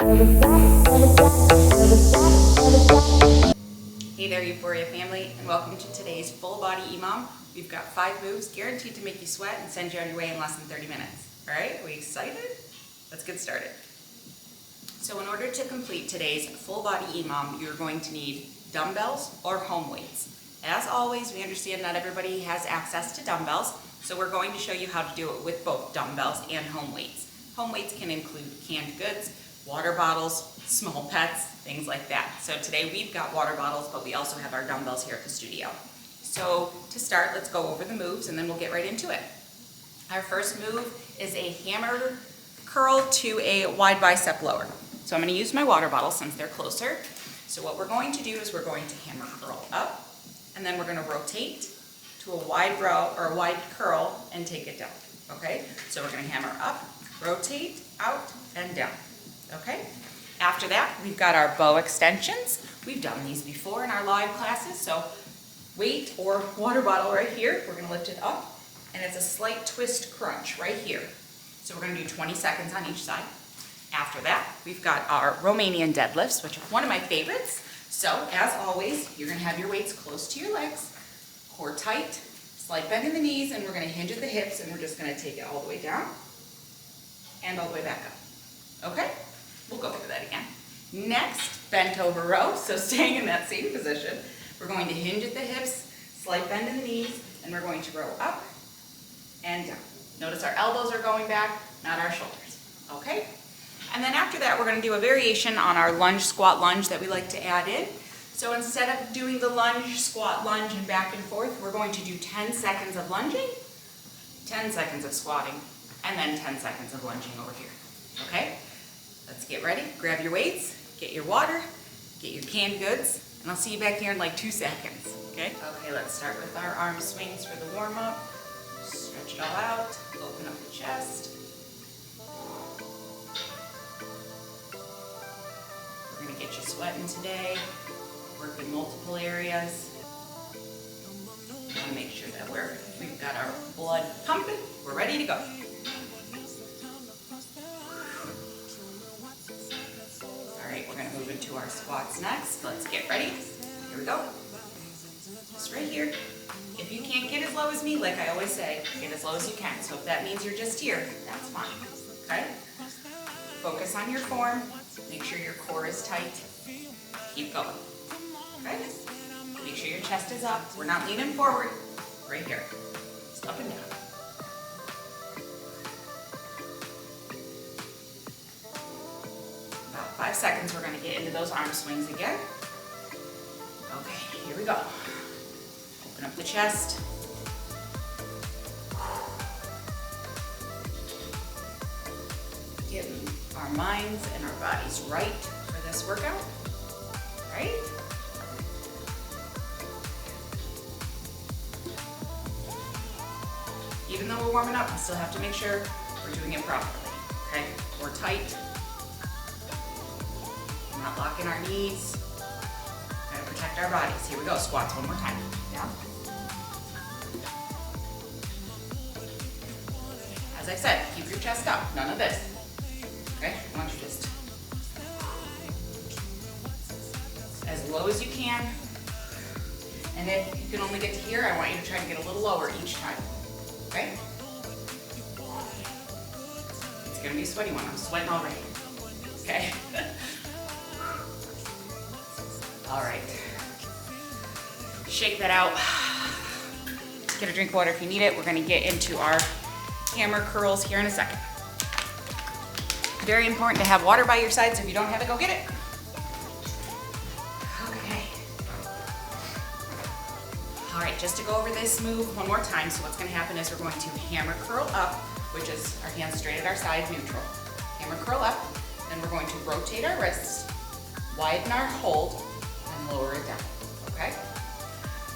Hey there, Euphoria family, and welcome to today's full body EMOM. We've got 5 moves guaranteed to make you sweat and send you on your way in less than 30 minutes. All right, are we excited? Let's get started. So in order to complete today's full body EMOM, you're going to need dumbbells or home weights. As always, we understand not everybody has access to dumbbells, so we're going to show you how to do it with both dumbbells and home weights. Home weights can include canned goods, water bottles, small pets, things like that. So today we've got water bottles, but we also have our dumbbells here at the studio. So to start, let's go over the moves and then we'll get right into it. Our first move is a hammer curl to a wide bicep lower. So I'm going to use my water bottle since they're closer. So what we're going to do is we're going to hammer curl up, and then we're going to rotate to a wide row or a wide curl and take it down. Okay? So we're going to hammer up, rotate, out, and down. Okay? After that, we've got our bow extensions. We've done these before in our live classes. So weight or water bottle right here, we're going to lift it up, and it's a slight twist crunch right here. So we're going to do 20 seconds on each side. After that, we've got our Romanian deadlifts, which are one of my favorites. So as always, you're going to have your weights close to your legs, core tight, slight bend in the knees, and we're going to hinge at the hips, and we're just going to take it all the way down and all the way back up. Okay? We'll go through that again. Next, bent over row. So staying in that same position, we're going to hinge at the hips, slight bend in the knees, and we're going to row up and down. Notice our elbows are going back, not our shoulders. Okay? And then after that, we're going to do a variation on our lunge, squat, lunge that we like to add in. So instead of doing the lunge, squat, lunge, and back and forth, we're going to do 10 seconds of lunging, 10 seconds of squatting, and then 10 seconds of lunging over here. Okay? Let's get ready. Grab your weights, get your water, get your canned goods, and I'll see you back here in like 2 seconds. Okay? Okay, let's start with our arm swings for the warm-up. Stretch it all out, open up the chest. We're going to get you sweating today, work in multiple areas. We want to make sure that we've got our blood pumping. We're ready to go. We're going to move into our squats next. Let's get ready. Here we go. Just right here. If you can't get as low as me, like I always say, get as low as you can. So if that means you're just here, that's fine. Okay? Focus on your form. Make sure your core is tight. Keep going. Okay? Make sure your chest is up. We're not leaning forward. Right here. Just up and down. About 5 seconds, we're going to get into those arm swings again. Okay, here we go. Open up the chest. Getting our minds and our bodies right for this workout. Right? Even though we're warming up, we still have to make sure we're doing it properly. Okay? We're tight. Not locking our knees. Gotta protect our bodies. Here we go. Squats one more time. Down. As I said, keep your chest up. None of this. Okay? I want you just as low as you can. And if you can only get to here, I want you to try to get a little lower each time. Okay? It's gonna be a sweaty one. I'm sweating already. Okay? All right. Shake that out. Get a drink of water if you need it. We're gonna get into our hammer curls here in a second. Very important to have water by your side, so if you don't have it, go get it. Okay. All right, just to go over this move one more time. So what's gonna happen is we're going to hammer curl up, which is our hands straight at our side, neutral. Hammer curl up, then we're going to rotate our wrists, widen our hold, and lower it down, okay?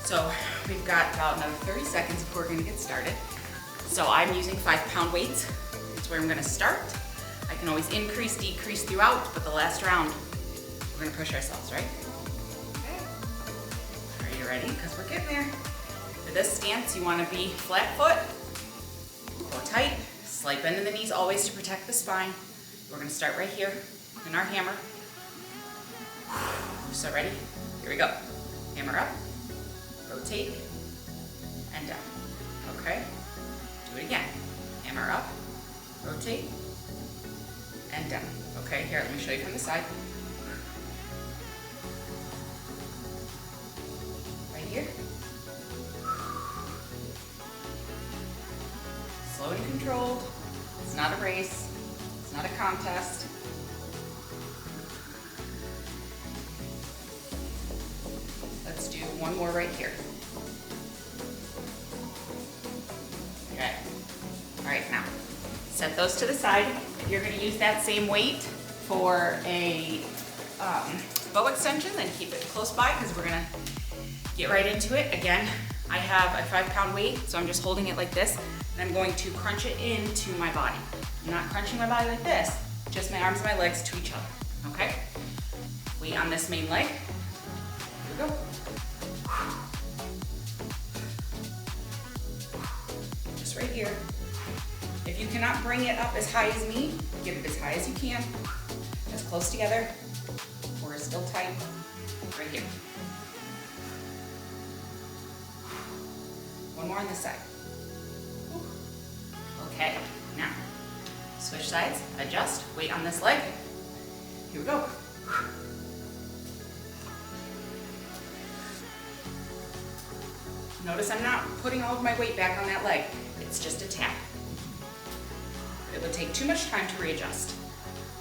So we've got about another 30 seconds before we're gonna get started. So I'm using 5-pound weights. That's where I'm gonna start. I can always increase, decrease throughout, but the last round, we're gonna push ourselves, right? Okay. Are you ready? Because we're getting there. For this stance, you wanna be flat foot, core tight, slight bend in the knees always to protect the spine. We're gonna start right here. and our hammer. So ready? Here we go. Hammer up, rotate, and down. Okay? Do it again. Hammer up, rotate, and down. Okay, here, let me show you from the side. Right here. Slow and controlled. It's not a race. It's not a contest. Let's do one more right here. Okay. All right, now set those to the side. If you're going to use that same weight for a bow extension, then keep it close by because we're going to get right into it. Again, I have a 5-pound weight, so I'm just holding it like this, and I'm going to crunch it into my body. I'm not crunching my body like this, just my arms and my legs to each other, okay? Weight on this main leg. Here we go. Just right here. If you cannot bring it up as high as me, get it as high as you can, as close together, or still tight, right here. One more on this side. Okay, now, switch sides, adjust, weight on this leg. Here we go. Notice I'm not putting all of my weight back on that leg. It's just a tap. It would take too much time to readjust.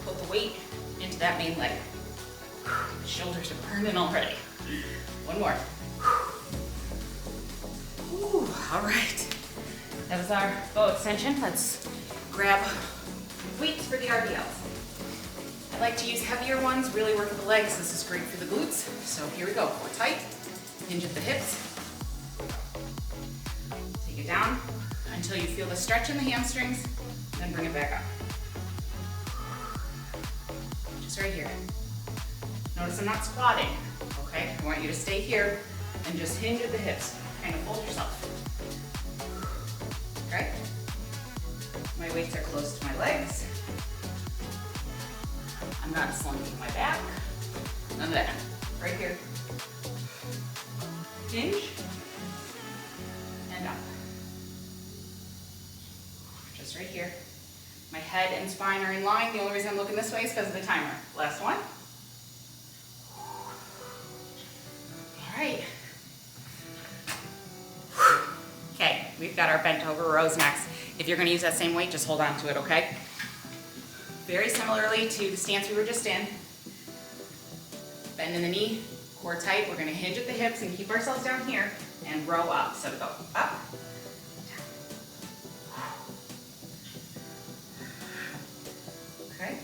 Put the weight into that main leg. My shoulders are burning already. One more. Ooh, all right. That was our bow extension. Let's grab weights for the RDLs. I like to use heavier ones, really work the legs. This is great for the glutes. So here we go. Core tight, hinge at the hips. Take it down until you feel the stretch in the hamstrings, then bring it back up. Just right here. Notice I'm not squatting, okay? I want you to stay here and just hinge at the hips. Kind of hold yourself. Okay? My weights are close to my legs. I'm not slunking my back. None of that. Right here. Hinge. And up. Just right here. My head and spine are in line. The only reason I'm looking this way is because of the timer. Last one. All right. Okay, we've got our bent over rows next. If you're going to use that same weight, just hold on to it, okay? Very similarly to the stance we were just in. Bend in the knee, core tight. We're going to hinge at the hips and keep ourselves down here and row up. So go up, down. Okay.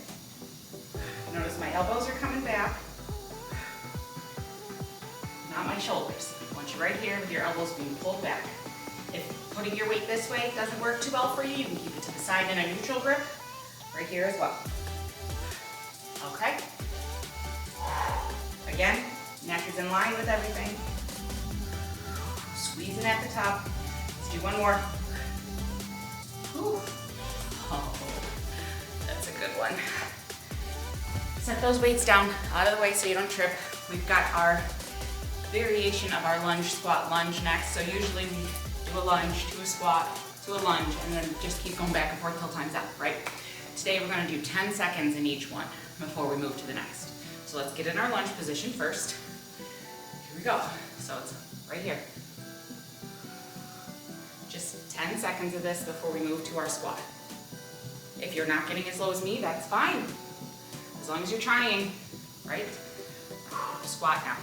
Notice my elbows are coming back, not my shoulders. I want you right here with your elbows being pulled back. If putting your weight this way doesn't work too well for you, you can keep it to the side in a neutral grip, right here as well. Okay? Again, neck is in line with everything. Squeezing at the top. Let's do one more. Whew. Oh, that's a good one. Set those weights down out of the way so you don't trip. We've got our variation of our lunge, squat, lunge next. So usually we do a lunge, to a squat, to a lunge, and then just keep going back and forth till time's up, right? Today we're gonna do 10 seconds in each one before we move to the next. So let's get in our lunge position first. Here we go. So it's right here. Just 10 seconds of this before we move to our squat. If you're not getting as low as me, that's fine. As long as you're trying, right? Squat now.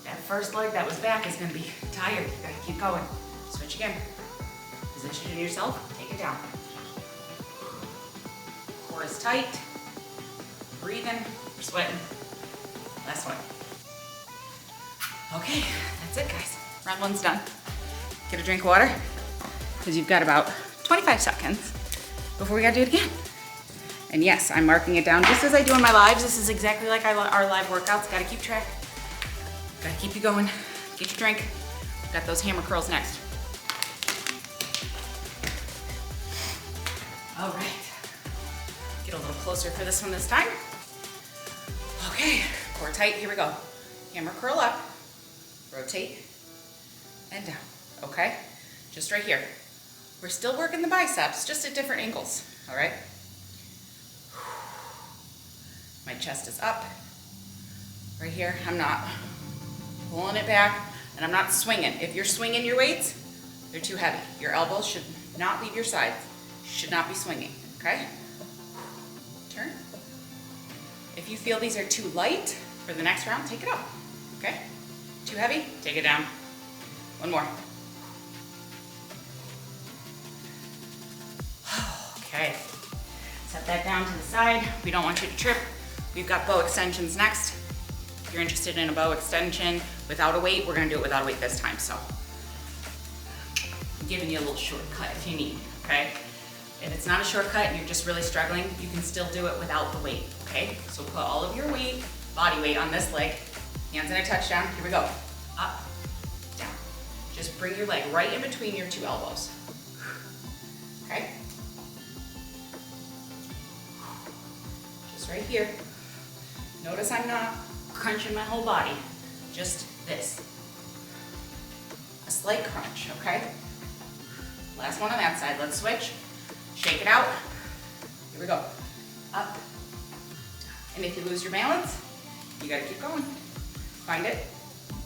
That first leg that was back is going to be tired. You got to keep going. Switch again. Position yourself. Take it down. Core is tight. Breathing. We're sweating. Last one. Okay, that's it, guys. Round one's done. Get a drink of water because you've got about 25 seconds before we got to do it again. And yes, I'm marking it down just as I do in my lives. This is exactly like our live workouts. Got to keep track. Got to keep you going. Get your drink. Got those hammer curls next. All right. Get a little closer for this one this time. Okay, core tight, here we go. Hammer curl up, rotate, and down, okay? Just right here. We're still working the biceps, just at different angles, all right? My chest is up. Right here, I'm not pulling it back, and I'm not swinging. If you're swinging your weights, they're too heavy. Your elbows should not leave your sides. You should not be swinging, okay? Turn. If you feel these are too light for the next round, take it up, okay? Too heavy, take it down. One more. Okay, set that down to the side. We don't want you to trip. We've got bow extensions next. If you're interested in a bow extension without a weight, we're gonna do it without a weight this time, so. I'm giving you a little shortcut if you need, okay? If it's not a shortcut and you're just really struggling, you can still do it without the weight, okay? So put all of your weight, body weight on this leg, hands in a touchdown, here we go. Up, down. Just bring your leg right in between your two elbows, okay? Just right here. Notice I'm not crunching my whole body, just this. A slight crunch, okay? Last one on that side, let's switch. Shake it out. Here we go. Up, down. And if you lose your balance, you gotta keep going. Find it,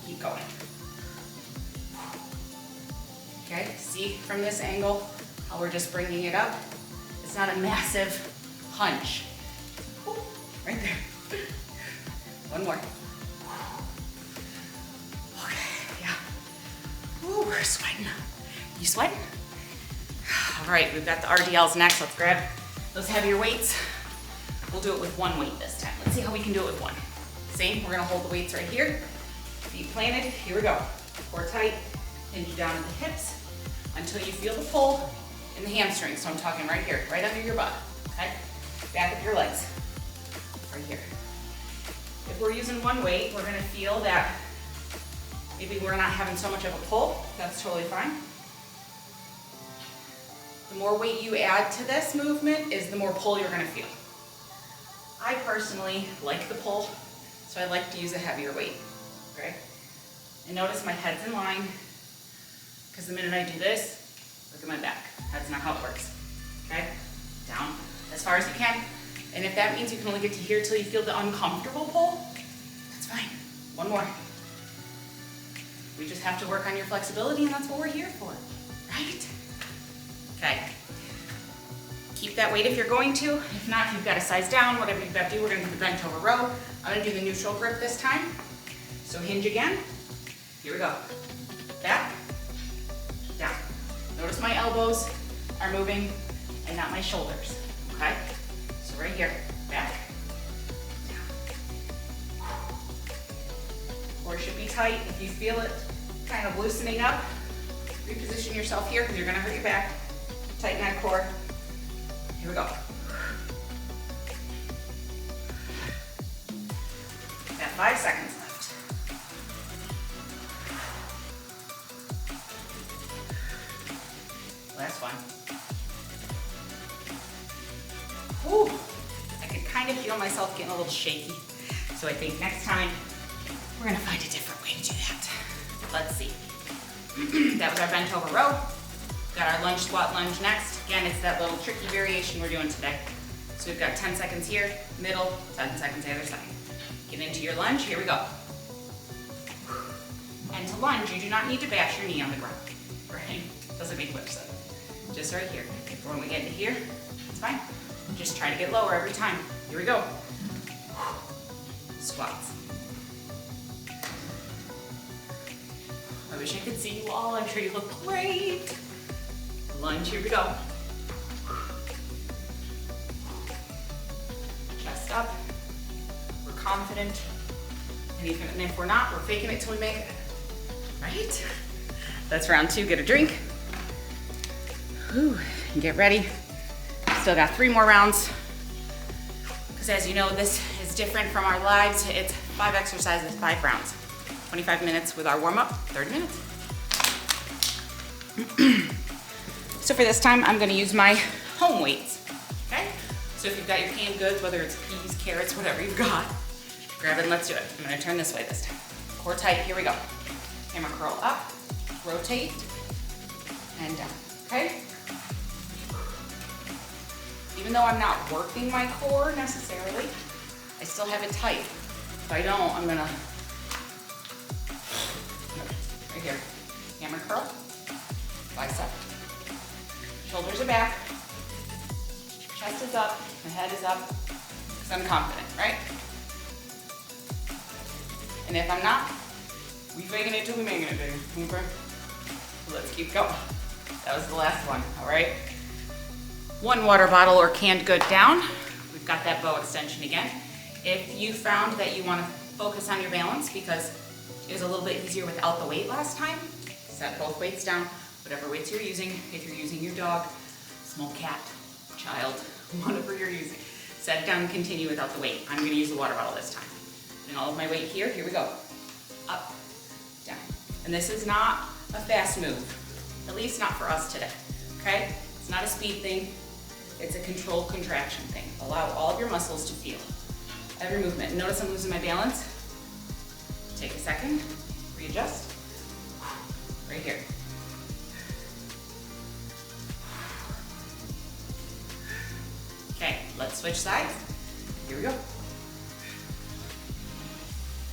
keep going. Okay, see from this angle how we're just bringing it up? It's not a massive hunch. Ooh, right there. One more. Okay, yeah. Ooh, we're sweating. You sweating? All right, we've got the RDLs next. Let's grab those heavier weights. We'll do it with one weight this time. Let's see how we can do it with one. Same, we're gonna hold the weights right here. Feet planted, here we go. Core tight, hinge down at the hips until you feel the pull in the hamstrings. So I'm talking right here, right under your butt, okay? Back of your legs, right here. If we're using one weight, we're gonna feel that maybe we're not having so much of a pull. That's totally fine. The more weight you add to this movement is the more pull you're gonna feel. I personally like the pull, so I like to use a heavier weight, okay? And notice my head's in line, because the minute I do this, look at my back. That's not how it works, okay? Down as far as you can. And if that means you can only get to here till you feel the uncomfortable pull, that's fine. One more. We just have to work on your flexibility, and that's what we're here for, right? Okay. Keep that weight if you're going to. If not, if you've got to size down, whatever you've got to do, we're gonna do the bent over row. I'm gonna do the neutral grip this time. So hinge again. Here we go. Back, down. Notice my elbows are moving and not my shoulders, okay? So right here, back, down. Core should be tight. If you feel it kind of loosening up, reposition yourself here because you're gonna hurt your back. Tighten that core. Here we go. Got 5 seconds left. Last one. Whew. I could kind of feel myself getting a little shaky. So I think next time we're gonna find a different way to do that. Let's see. That was our bent over row. Got our lunge, squat, lunge next. Again, it's that little tricky variation we're doing today. So we've got 10 seconds here, middle, 10 seconds the other side. Get into your lunge, here we go. And to lunge, you do not need to bash your knee on the ground, right? Doesn't make much sense. Just right here. When we get to here, it's fine. Just try to get lower every time. Here we go. Squats. I wish I could see you all. I'm sure you look great. Lunge, here we go. Chest up. We're confident. And even if we're not, we're faking it till we make it. Right? That's round 2. Get a drink. Whew. And get ready. Still got 3 more rounds. Because as you know, this is different from our lives. It's 5 exercises, 5 rounds. 25 minutes with our warm-up, 30 minutes. So for this time, I'm gonna use my home weights, okay? So if you've got your canned goods, whether it's peas, carrots, whatever you've got, grab it and let's do it. I'm gonna turn this way this time. Core tight, here we go. Hammer curl up, rotate, and down, okay? Even though I'm not working my core necessarily, I still have it tight. If I don't, I'm gonna, right here, hammer curl, bicep, shoulders are back, chest is up, my head is up, because I'm confident, right? And if I'm not, we faking it till we making it, baby, okay? So let's keep going. That was the last one, all right? One water bottle or canned good down. We've got that bow extension again. If you found that you want to focus on your balance because it was a little bit easier without the weight last time, set both weights down, whatever weights you're using. If you're using your dog, small cat, child, whatever you're using, set it down and continue without the weight. I'm going to use the water bottle this time. And all of my weight here we go. Up, down. And this is not a fast move, at least not for us today, okay? It's not a speed thing. It's a controlled contraction thing. Allow all of your muscles to feel every movement. Notice I'm losing my balance. Take a second, readjust. Right here. Okay, let's switch sides. Here we go.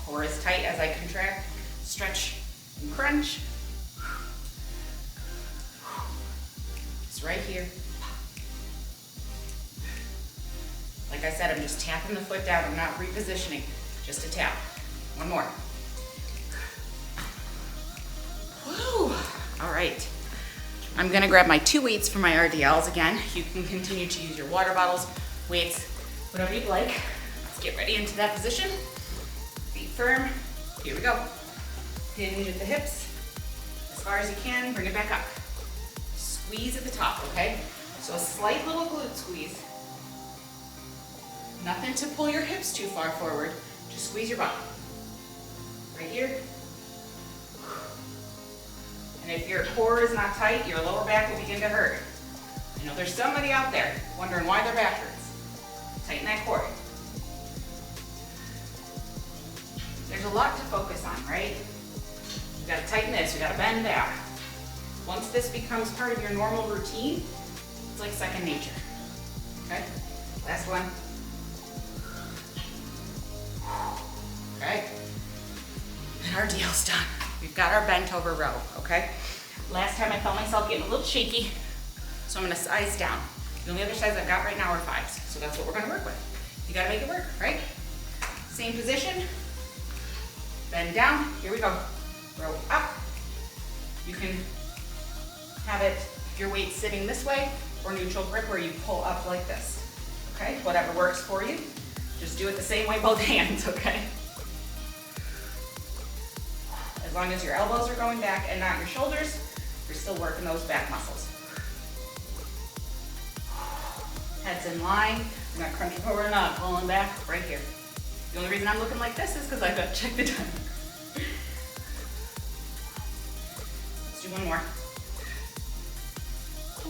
Core is tight as I contract, stretch, and crunch. It's right here. Like I said, I'm just tapping the foot down. I'm not repositioning, just a tap. One more. Woo! All right. I'm gonna grab my 2 weights for my RDLs again. You can continue to use your water bottles, weights, whatever you'd like. Let's get ready into that position. Feet firm. Here we go. Hinge at the hips. As far as you can, bring it back up. Squeeze at the top, okay? So a slight little glute squeeze. Nothing to pull your hips too far forward. Just squeeze your bottom. Right here. And if your core is not tight, your lower back will begin to hurt. You know, there's somebody out there wondering why their back hurts. Tighten that core. There's a lot to focus on, right? You gotta tighten this, you gotta bend that. Once this becomes part of your normal routine, it's like second nature. Okay? Last one. Okay? And our deal's done. We've got our bent over row, okay? Last time I felt myself getting a little shaky, so I'm gonna size down. The only other size I've got right now are 5s, so that's what we're gonna work with. You gotta make it work, right? Same position, bend down, here we go. Row up. You can have it, your weight sitting this way, or neutral grip where you pull up like this, okay? Whatever works for you. Just do it the same way, both hands, okay? As long as your elbows are going back and not your shoulders, you're still working those back muscles. Head's in line, you're not crunching forward or not, pulling back, right here. The only reason I'm looking like this is because I've got to check the time. Let's do one more.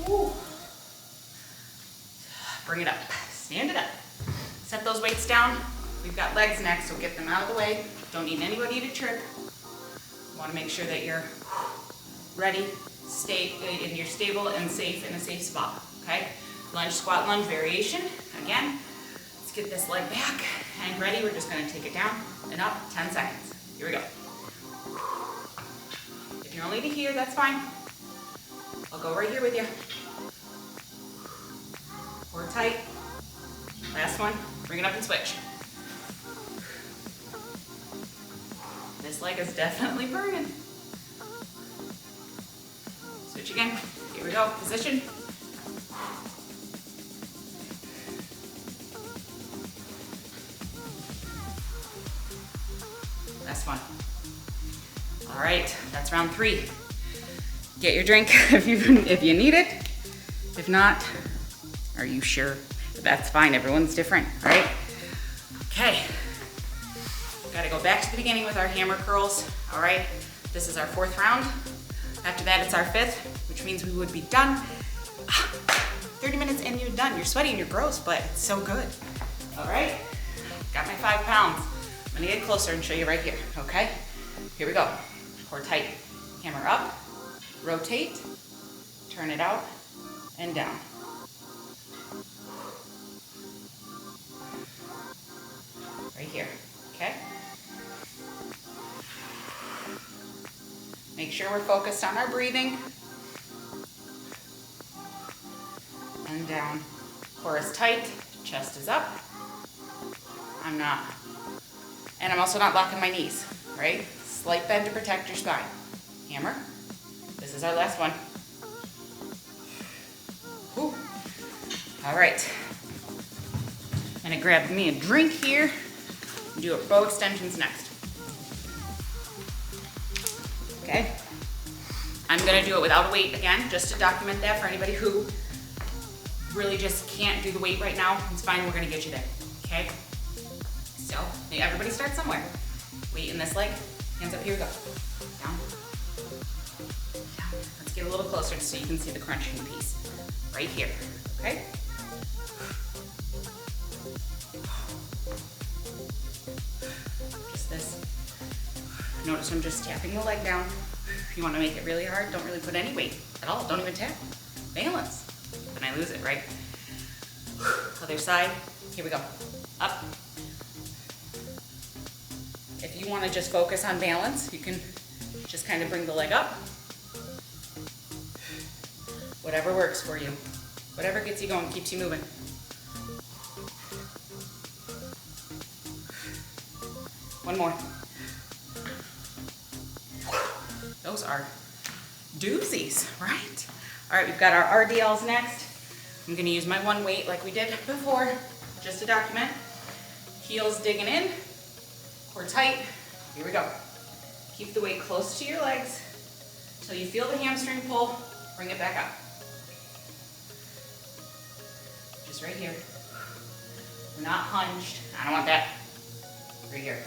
Ooh. Bring it up, stand it up. Set those weights down. We've got legs next, so get them out of the way. Don't need anybody to trip. You want to make sure that you're ready, and you're stable and safe in a safe spot, okay? Lunge, squat, lunge variation. Again, let's get this leg back and ready. We're just going to take it down and up, 10 seconds. Here we go. If you're only to here, that's fine. I'll go right here with you. Core tight. Last one. Bring it up and switch. This leg is definitely burning. Switch again. Here we go. Position. Last one. All right, that's round 3. Get your drink if you need it. If not, are you sure? That's fine, everyone's different, right? Okay, gotta go back to the beginning with our hammer curls, all right? This is our 4th round. After that, it's our 5th, which means we would be done. 30 30 minutes and you're done. You're sweaty and you're gross, but it's so good. All right, got my 5 pounds. I'm gonna get closer and show you right here, okay? Here we go. Core tight, hammer up, rotate, turn it out, and down. Right here, okay? Make sure we're focused on our breathing. And down. Core is tight, chest is up. I'm not. And I'm also not locking my knees, right? Slight bend to protect your spine. Hammer. This is our last one. Whew. All right. I'm gonna grab me a drink here and do our bow extensions next. Okay. I'm gonna do it without a weight again, just to document that for anybody who really just can't do the weight right now. It's fine, we're gonna get you there, okay? So, everybody start somewhere. Weight in this leg, hands up, here we go. Down, down. Let's get a little closer so you can see the crunching piece. Right here, okay? Just this. Notice I'm just tapping the leg down. If you wanna make it really hard, don't really put any weight at all. Don't even tap. Balance. Then I lose it, right? Other side, here we go. Up. If you wanna just focus on balance, you can just kind of bring the leg up. Whatever works for you. Whatever gets you going, keeps you moving. One more. Those are doozies, right? All right, we've got our RDLs next. I'm gonna use my one weight like we did before, just to document. Heels digging in, core tight. Here we go. Keep the weight close to your legs until you feel the hamstring pull, bring it back up. Just right here. We're not hinged. I don't want that. Right here.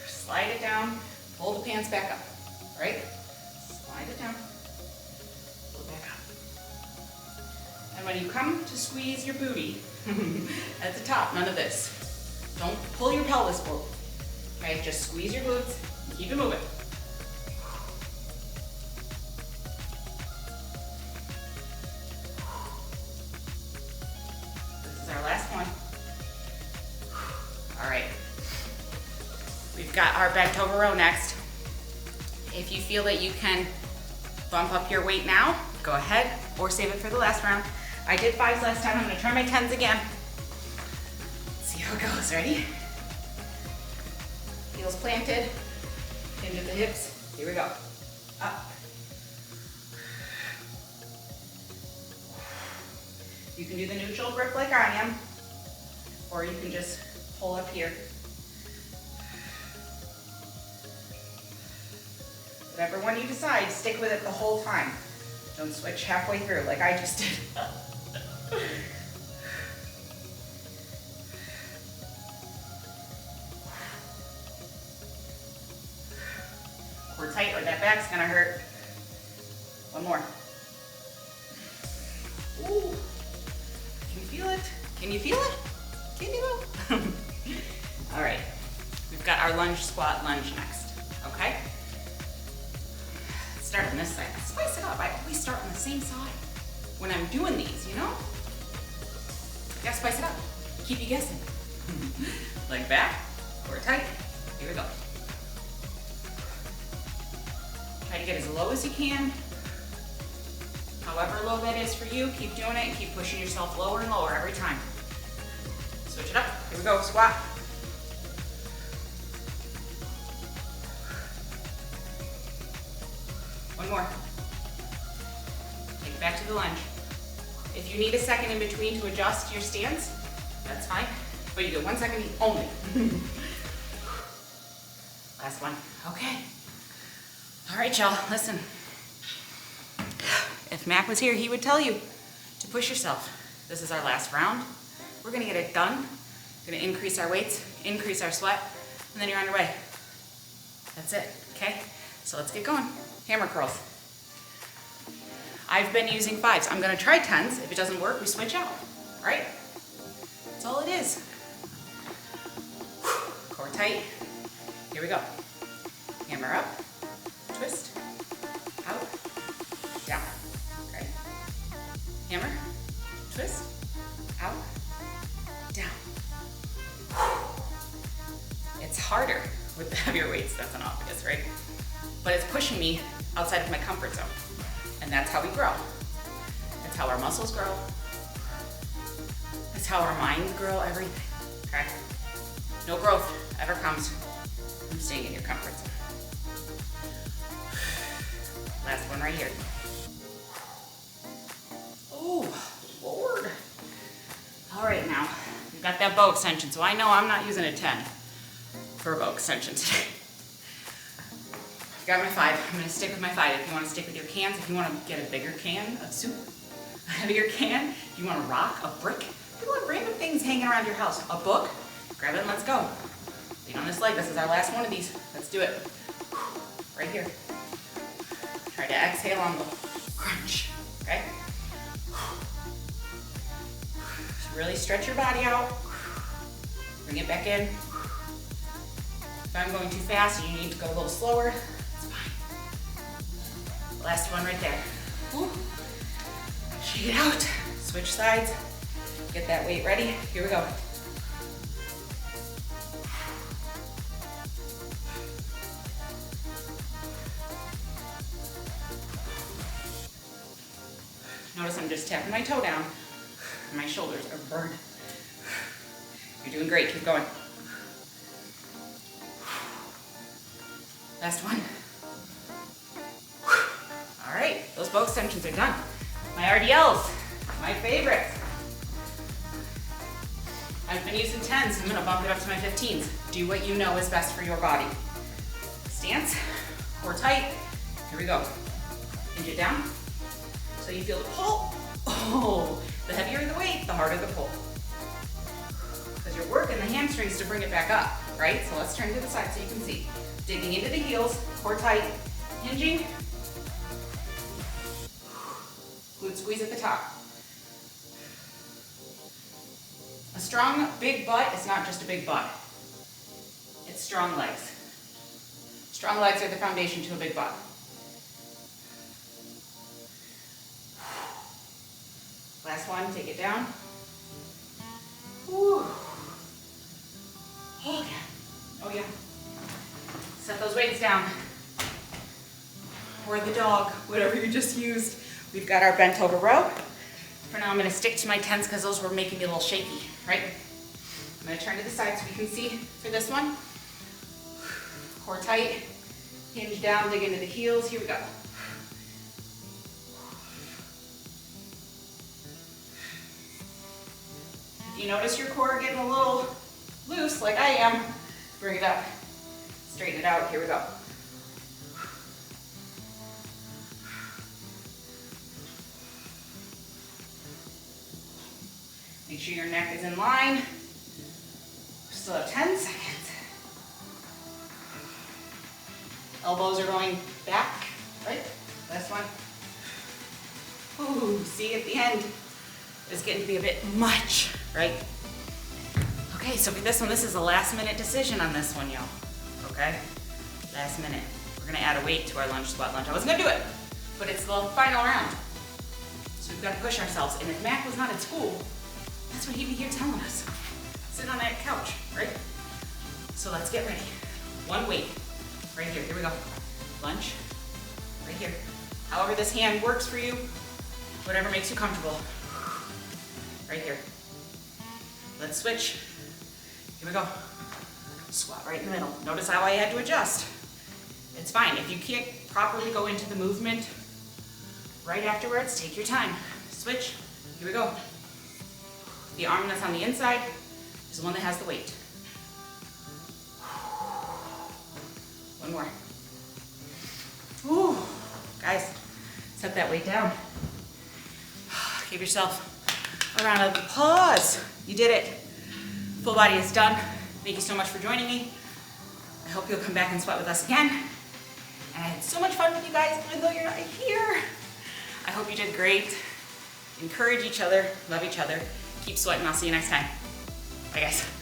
Slide it down, pull the pants back up, right? Slide it down, pull it back up. And when you come to squeeze your booty at the top, none of this. Don't pull your pelvis forward, okay? Just squeeze your glutes and keep it moving. This is our last one. All right. We've got our bent over row next. If you feel that you can bump up your weight now, go ahead, or save it for the last round. I did 5s last time, I'm gonna try my 10s again. Let's see how it goes, ready? Heels planted, into the hips, here we go. Up. You can do the neutral grip like I am, or you can just pull up here. Whatever one you decide, stick with it the whole time. Don't switch halfway through like I just did. Core tight or that back's gonna hurt. One more. Ooh. Can you feel it? Can you feel it? Can you? All right, we've got our lunge, squat, lunge next, okay? Start on this side. Spice it up. I always start on the same side when I'm doing these, you know? You gotta spice it up. Keep you guessing. Leg back, core tight. Here we go. Try to get as low as you can. However low that is for you, keep doing it and keep pushing yourself lower and lower every time. Switch it up. Here we go. Squat. One more. Take it back to the lunge. If you need a second in between to adjust your stance, that's fine. But you get 1 second only. Last one. Okay. All right, y'all, listen. If Mac was here, he would tell you to push yourself. This is our last round. We're gonna get it done. We're gonna increase our weights, increase our sweat, and then you're on your way. That's it, okay? So let's get going. Hammer curls. I've been using 5s. I'm gonna try 10s. If it doesn't work, we switch out, all right? That's all it is. Core tight. Here we go. Hammer up, twist, out, down. Okay. Hammer, twist, out, down. It's harder with the heavier weights, that's an obvious, right? But it's pushing me outside of my comfort zone. And that's how we grow. That's how our muscles grow. That's how our minds grow, everything, okay? No growth ever comes from staying in your comfort zone. Last one right here. Oh, Lord. All right, now, we've got that bow extension, so I know I'm not using a 10 for a bow extension today. I got my 5. I'm gonna stick with my 5. If you wanna stick with your cans, if you wanna get a bigger can of soup, a heavier can, if you want a rock, a brick, people have random things hanging around your house. A book, grab it and let's go. Lean on this leg, this is our last one of these. Let's do it. Right here. Try to exhale on the crunch, okay? Really stretch your body out. Bring it back in. If I'm going too fast and you need to go a little slower, it's fine. Last one right there. Woo. Shake it out. Switch sides. Get that weight ready. Here we go. Notice I'm just tapping my toe down. My shoulders are burned. You're doing great, keep going. Last one. All right, those bow extensions are done. My RDLs, my favorites. I've been using 10s, I'm gonna bump it up to my 15s. Do what you know is best for your body. Stance, core tight, here we go. Hinge it down, so you feel the pull. Oh, the heavier the weight, the harder the pull. Because you're working the hamstrings to bring it back up, right? So let's turn to the side so you can see. Digging into the heels, core tight, hinging. Glute squeeze at the top. A strong, big butt is not just a big butt. It's strong legs. Strong legs are the foundation to a big butt. Last one, take it down. Whew. Oh yeah. Oh yeah. Set those weights down. Or the dog, whatever you just used. We've got our bent over row. For now, I'm gonna stick to my 10s because those were making me a little shaky, right? I'm gonna turn to the side so we can see for this one. Core tight, hinge down, dig into the heels. Here we go. If you notice your core getting a little loose, like I am, bring it up, straighten it out. Here we go. Make sure your neck is in line. Still have 10 seconds. Elbows are going back, right? Last one. Ooh, see at the end, it's getting to be a bit much, right? Okay, so for this one, this is a last minute decision on this one, y'all. Okay? Last minute. We're gonna add a weight to our lunge squat lunge. I wasn't gonna do it, but it's the final round. So we've got to push ourselves. And if Mac was not at school, that's what he'd be here telling us. Sit on that couch, right? So let's get ready. One weight, right here, here we go. Lunge, right here. However this hand works for you, whatever makes you comfortable. Right here. Let's switch. Here we go. Squat right in the middle. Notice how I had to adjust. It's fine. If you can't properly go into the movement right afterwards, take your time. Switch. Here we go. The arm that's on the inside is the one that has the weight. One more. Ooh, guys, set that weight down. Give yourself a round of applause. You did it. Full body is done. Thank you so much for joining me. I hope you'll come back and sweat with us again. And I had so much fun with you guys, even though you're not here. I hope you did great. Encourage each other, love each other, keep sweating. I'll see you next time. Bye guys.